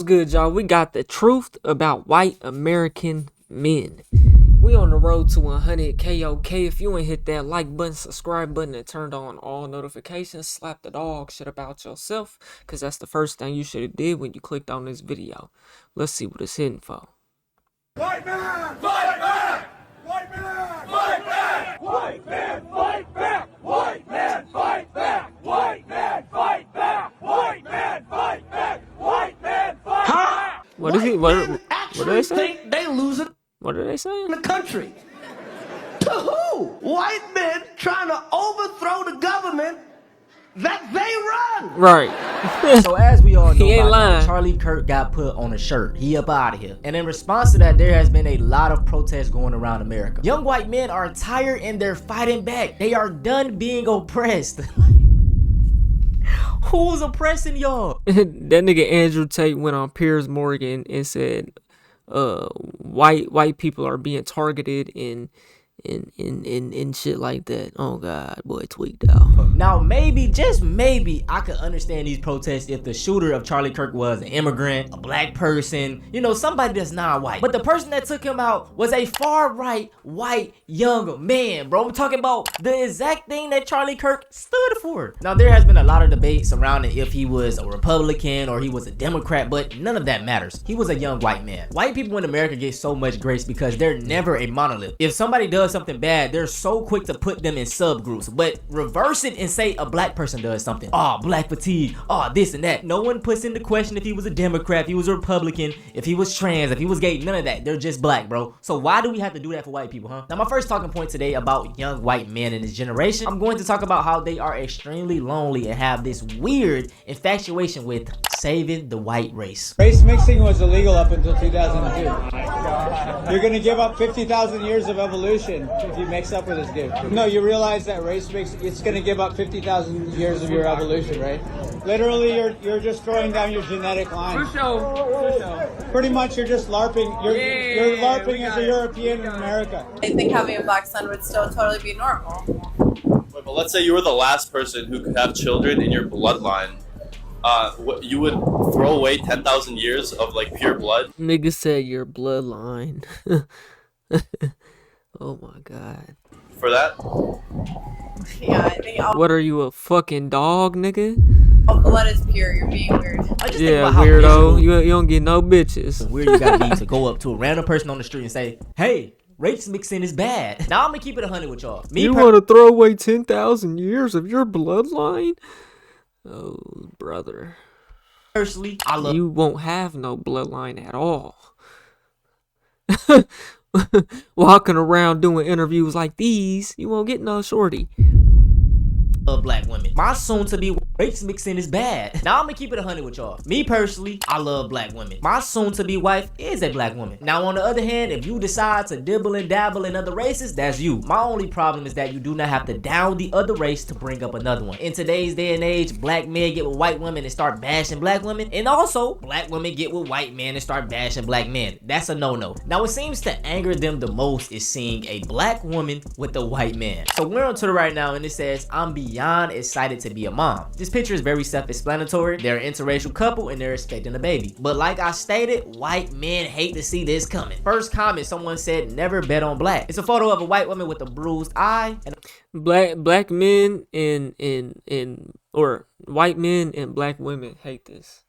Good, y'all. We got the truth about white American men. We on the road to 100K. Okay, if you ain't hit that like button, subscribe button, and turned on all notifications, slap the dog shit about yourself, because that's the first thing you should have did when you clicked on this video. Let's see what it's hitting for. White man, fight back! White man, fight back! White man, fight back! White man, fight back! White man, fight back! White man, fight back! White man, fight back! What is he? What do they say? Think they losing What are they saying? the country. To who? White men trying to overthrow the government that they run. Right. So as we all know, He ain't by now, lying. Charlie Kirk got put on a shirt. He up out of here. And in response to that, there has been a lot of protests going around America. Young white men are tired and they're fighting back. They are done being oppressed. Who's oppressing y'all? That nigga Andrew Tate went on Piers Morgan and said, white people are being targeted and shit like that. Oh God, boy, tweaked out. Now maybe, just maybe, I could understand these protests if the shooter of Charlie Kirk was an immigrant, a black person, you know, somebody that's not white. But the person that took him out was a far right white young man, bro. I'm talking about the exact thing that Charlie Kirk stood for. Now there has been a lot of debate surrounding if he was a Republican or he was a Democrat, but none of that matters. He was a young white man. White people in America get so much grace because they're never a monolith. If somebody does something bad, they're so quick to put them in subgroups, but reverse it and say a black person does something. Oh, black fatigue. Oh, this and that. No one puts into question if he was a Democrat, if he was a Republican, if he was trans, if he was gay. None of that. They're just black, bro. So why do we have to do that for white people, huh? Now, my first talking point today about young white men in this generation, I'm going to talk about how they are extremely lonely and have this weird infatuation with saving the white race. Race mixing was illegal up until 2002. You're going to give up 50,000 years of evolution if you mix up with this dude. No, you realize that race mix, it's going to give up 50,000 years of your evolution, right? Literally, you're just throwing down your genetic line. For sure. Pretty much, you're just LARPing. You're LARPing as a European in America. I think having a black son would still totally be normal. But let's say you were the last person who could have children in your bloodline. You would throw away 10,000 years of like pure blood? Nigga said your bloodline. Oh my God. For that? Yeah, I think all What are you, a fucking dog, nigga? blood is pure. You're being weird. I just think Yeah, about how weirdo. miserable You don't get no bitches. and weird you gotta be to go up to a random person on the street and say, hey, race mixing is bad. Now I'm gonna keep it 100 with y'all. You want to throw away 10,000 years of your bloodline? Oh, brother. personally, I love You won't have no bloodline at all. Walking around doing interviews like these, you won't get no shorty. black women. My soon to be race mixing is bad. Now I'm gonna keep it 100 with y'all. Me personally, I love black women. My soon to be wife is a black woman. Now on the other hand, if you decide to dibble and dabble in other races, that's you. My only problem is that you do not have to down the other race to bring up another one. In today's day and age, black men get with white women and start bashing black women, and also black women get with white men and start bashing black men. That's a no-no. Now what seems to anger them the most is seeing a black woman with a white man. So we're on Twitter right now and it says, I'm beyond excited to be a mom. This picture is very self-explanatory. They're an interracial couple and they're expecting a baby. But like I stated, white men hate to see this coming. First comment, someone said, never bet on black. It's a photo of a white woman with a bruised eye and Black men or white men and black women hate this.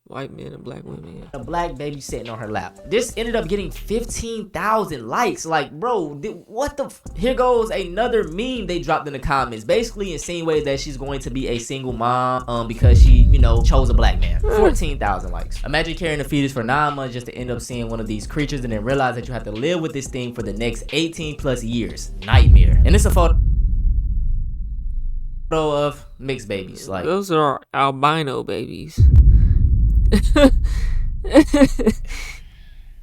White men and black women, yeah. a black baby sitting on her lap. This ended up getting 15,000 likes. Like, bro, what the here goes another meme they dropped in the comments, basically insinuating that she's going to be a single mom because she, you know, chose a black man. 14,000 likes. Imagine carrying a fetus for 9 months just to end up seeing one of these creatures and then realize that you have to live with this thing for the next 18 plus years. Nightmare. And it's a photo of mixed babies. Like, Those are albino babies.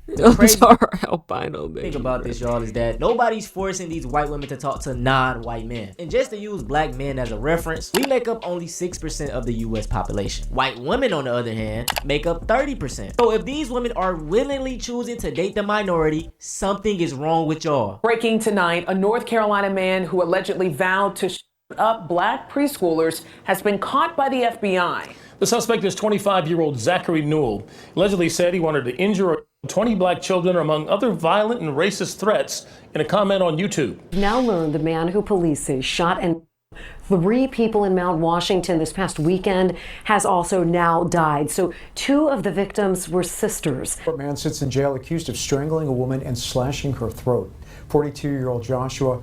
Those crazy are albino babies. thing about this, y'all, is that nobody's forcing these white women to talk to non-white men. And just to use black men as a reference, we make up only 6% of the US population. White women, on the other hand, make up 30%. So if these women are willingly choosing to date the minority, something is wrong with y'all. Breaking tonight, a North Carolina man who allegedly vowed to up black preschoolers has been caught by the FBI. The suspect is 25-year-old Zachary Newell. Allegedly said he wanted to injure 20 black children, among other violent and racist threats, in a comment on YouTube. Now learned the man who police say shot and 3 people in Mount Washington this past weekend has also now died. So 2 of the victims were sisters. A man sits in jail accused of strangling a woman and slashing her throat. 42-year-old Joshua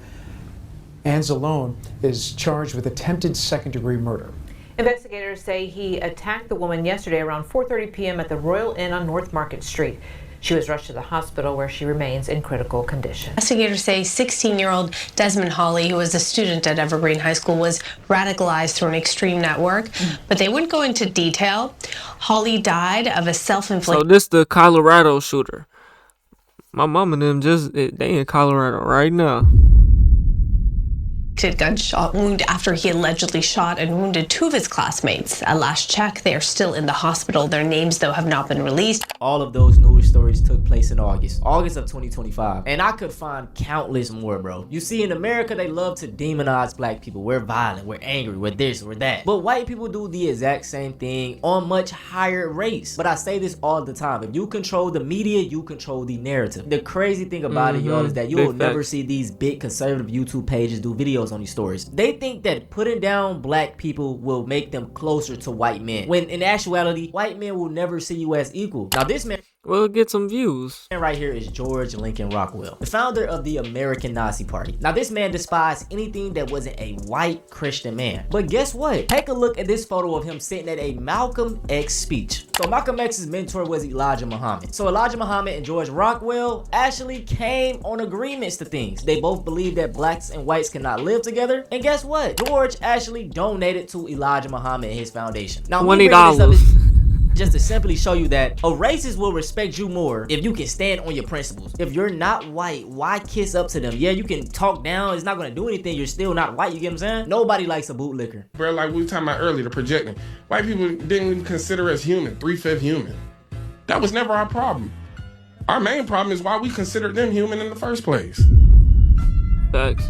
Anzalone is charged with attempted second-degree murder. Investigators say he attacked the woman yesterday around 4:30 p.m. at the Royal Inn on North Market Street. She was rushed to the hospital where she remains in critical condition. Investigators say 16-year-old Desmond Hawley, who was a student at Evergreen High School, was radicalized through an extreme network, but they wouldn't go into detail. Hawley died of a self-inflicted... So this the Colorado shooter. My mom and them they in Colorado right now. gunshot wound after he allegedly shot and wounded 2 of his classmates. At last check, they are still in the hospital. Their names, though, have not been released. All of those news stories took place in August of 2025. And I could find countless more, bro. You see, in America, they love to demonize black people. We're violent, we're angry, we're this, we're that. But white people do the exact same thing on much higher rates. But I say this all the time. If you control the media, you control the narrative. The crazy thing about it, y'all, is that you will never see these big conservative YouTube pages do videos on these stories. They think that putting down black people will make them closer to white men, when in actuality, white men will never see you as equal. Now this man, well, get some views. Right here is George Lincoln Rockwell, the founder of the American Nazi Party. Now this man despised anything that wasn't a white Christian man. But guess what? Take a look at this photo of him sitting at a Malcolm X speech. So Malcolm X's mentor was Elijah Muhammad. So Elijah Muhammad and George Rockwell actually came on agreements to things. They both believed that blacks and whites cannot live together. And guess what? George actually donated to Elijah Muhammad and his foundation. Now $20. Just to simply show you that a racist will respect you more if you can stand on your principles. If you're not white, why kiss up to them? Yeah, you can talk down, it's not gonna do anything, you're still not white, you get what I'm saying? Nobody likes a bootlicker. Bro, like we were talking about earlier, the projecting. White people didn't even consider us human, 3/5 human. That was never our problem. Our main problem is why we considered them human in the first place. Thanks.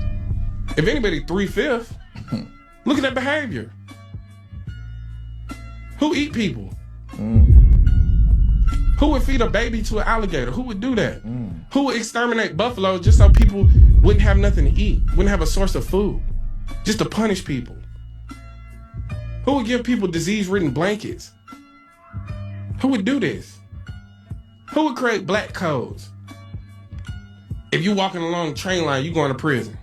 If anybody 3/5, look at that behavior. Who eat people? Who would feed a baby to an alligator? Who would do that? Who would exterminate buffalo just so people wouldn't have nothing to eat, wouldn't have a source of food, just to punish people? Who would give people disease-ridden blankets? Who would do this? Who would create black codes? If you walking along the train line, you going to prison.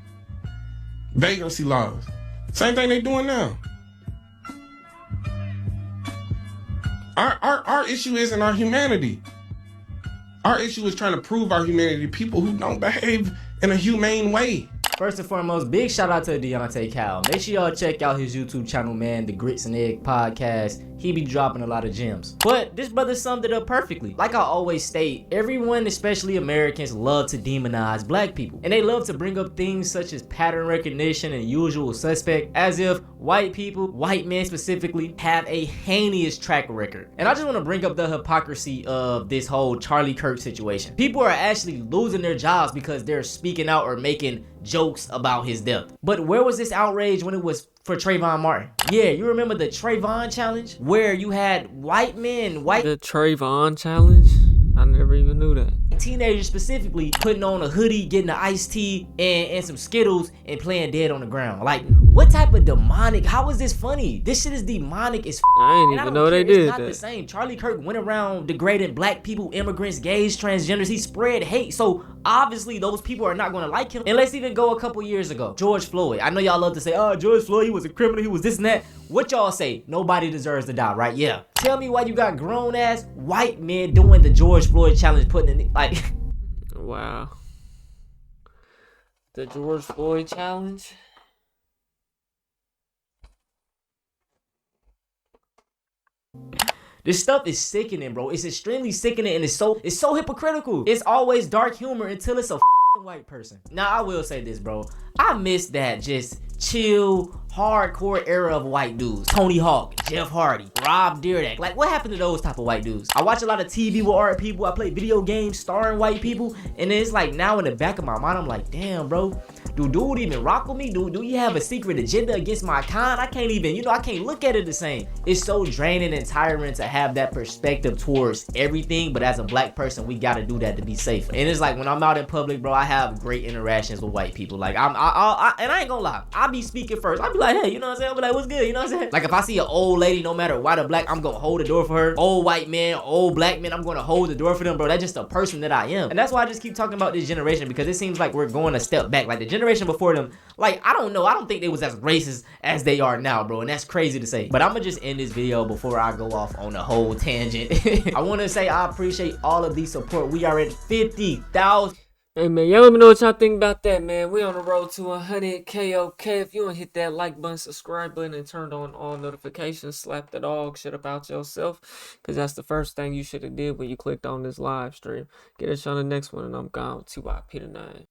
Vagrancy laws. Same thing they doing now. Our issue isn't our humanity. Our issue is trying to prove our humanity to people who don't behave in a humane way. First and foremost, big shout out to Deontay Cal. Make sure y'all check out his YouTube channel, man, the Grits and Egg Podcast. He be dropping a lot of gems. But this brother summed it up perfectly. Like I always state, everyone, especially Americans, love to demonize black people. And they love to bring up things such as pattern recognition and usual suspect, as if white people, white men specifically, have a heinous track record. And I just want to bring up the hypocrisy of this whole Charlie Kirk situation. People are actually losing their jobs because they're speaking out or making jokes about his death. But where was this outrage when it was for Trayvon Martin? Yeah, you remember the Trayvon challenge where you had white men, the Trayvon challenge? I never even knew that. Teenagers specifically putting on a hoodie, getting an iced tea and some Skittles and playing dead on the ground. Like, what type of demonic? How is this funny? This shit is demonic as I didn't even know they did that. It's not the same. Charlie Kirk went around degrading black people, immigrants, gays, transgenders. He spread hate. So obviously those people are not going to like him. And let's even go a couple years ago. George Floyd. I know y'all love to say, oh, George Floyd, he was a criminal, he was this and that. What y'all say? Nobody deserves to die, right? Yeah. Tell me why you got grown ass white men doing the George Floyd challenge, putting in like wow. The George Floyd challenge? This stuff is sickening, bro. It's extremely sickening and it's so hypocritical. It's always dark humor until it's a white person. Now, I will say this, bro. I miss that just chill, hardcore era of white dudes. Tony Hawk, Jeff Hardy, Rob Dyrdek. Like, what happened to those type of white dudes? I watch a lot of TV with art people. I play video games starring white people. And then it's like now in the back of my mind, I'm like, damn, bro. do dude even rock with me? Do you have a secret agenda against my kind? I can't even, you know, I can't look at it the same. It's so draining and tiring to have that perspective towards everything, but as a black person, we gotta do that to be safe. And it's like when I'm out in public, bro, I have great interactions with white people. Like and I ain't gonna lie, I'll be speaking first. I'll be like, hey, you know what I'm saying? I'll be like, what's good? You know what I'm saying? Like if I see an old lady, no matter white or black, I'm gonna hold the door for her. Old white man, old black man, I'm gonna hold the door for them, bro. That's just a person that I am. And that's why I just keep talking about this generation, because it seems like we're going a step back. Like the generation before them, like I don't know, I don't think they was as racist as they are now, bro. And that's crazy to say. But I'm gonna just end this video before I go off on a whole tangent. I want to say I appreciate all of the support. We are at 50,000. Hey man, y'all let me know what y'all think about that, man. We on the road to 100K. Okay, if you don't hit that like button, subscribe button, and turned on all notifications, slap the dog shit about yourself, because that's the first thing you should have did when you clicked on this live stream. Get us on the next one, and I'm gone. TYP tonight.